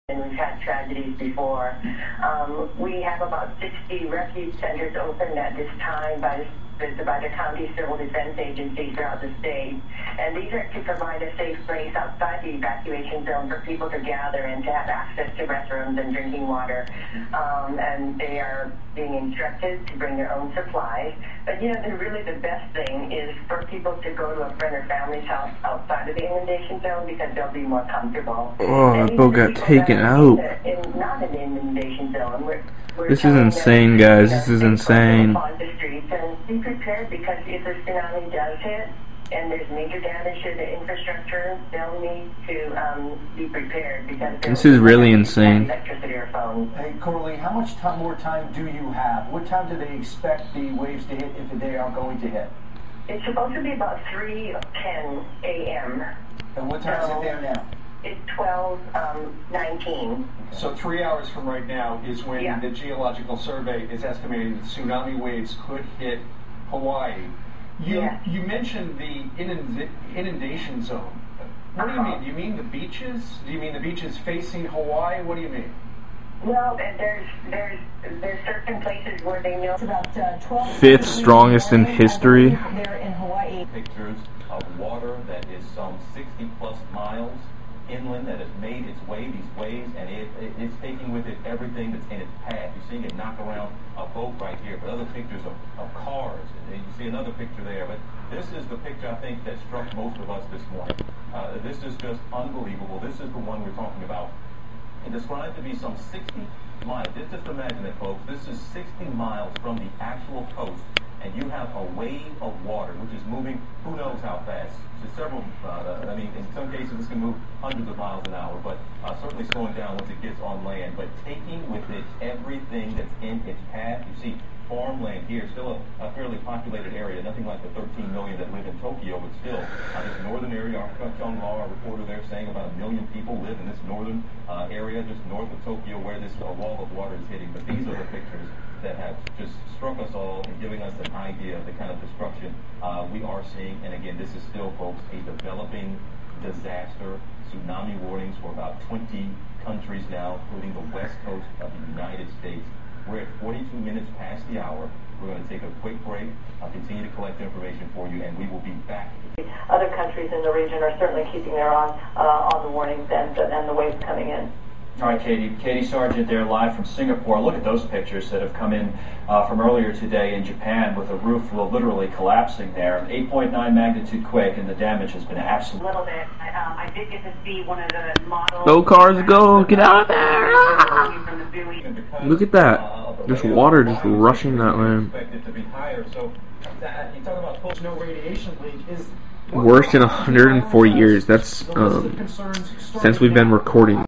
And we've had tragedies before. We have about 60 refuge centers open at this time by the county civil defense agencies throughout the state. And these are to provide a safe place outside the evacuation zone for people to gather and to have access to restrooms and drinking water. And they are being instructed to bring their own supplies. But really the best thing is for people to go to a friend or family's house outside of the inundation zone because they'll be more comfortable. Oh, that boat got taken out. Not in the inundation zone. This is insane, guys. This is insane. Be prepared because if the tsunami does hit and there's major damage to the infrastructure, they'll need to be prepared because this is really insane. Electricity or phone. Hey, Coralie, how much more time do you have? What time do they expect the waves to hit if they are going to hit? It's supposed to be about 3:10 a.m. And what time is it there now? It's 12:19. So 3 hours from right now is when the Geological Survey is estimating that tsunami waves could hit Hawaii. You mentioned the inundation zone. What do you mean? Do you mean the beaches? Do you mean the beaches facing Hawaii? What do you mean? Well, there's certain places where they know. It's about 12. Fifth strongest in history. There in Hawaii. Pictures of water that is some 60 plus miles inland that has made its way, these waves, and it's taking with it everything that's in its path. You're seeing it knock around a boat right here, but other pictures of cars, and you see another picture there. But this is the picture, I think, that struck most of us this morning. This is just unbelievable. This is the one we're talking about. And described to be some 60 miles. Just imagine it, folks. This is 60 miles from the actual coast, and you have a wave of water which is moving who knows how fast. Several, in some cases this can move hundreds of miles an hour, but certainly slowing down once it gets on land. But taking with it everything that's in its path. You see farmland here, still a fairly populated area, nothing like the 13 million that live in Tokyo, but still, this northern area, our reporter there saying about 1 million people live in this northern area, just north of Tokyo, where this wall of water is hitting. But these are the pictures that have just struck us all and giving us an idea of the kind of destruction we are seeing. And again, this is still, folks, a developing disaster. Tsunami warnings for about 20 countries now, including the west coast of the United States. We're at 42 minutes past the hour. We're going to take a quick break. I'll continue to collect information for you, and we will be back. Other countries in the region are certainly keeping their eye on the warnings and the waves coming in. All right, Katie Sargent there live from Singapore. Look at those pictures that have come in from earlier today in Japan with a roof literally collapsing there. 8.9 magnitude quake, and the damage has been absolute. A little bit. I did get to see one of the models. Go cars, go! Get out of there! Look at that. There's water just rushing that way. Worst in 104 years. That's since we've been recording.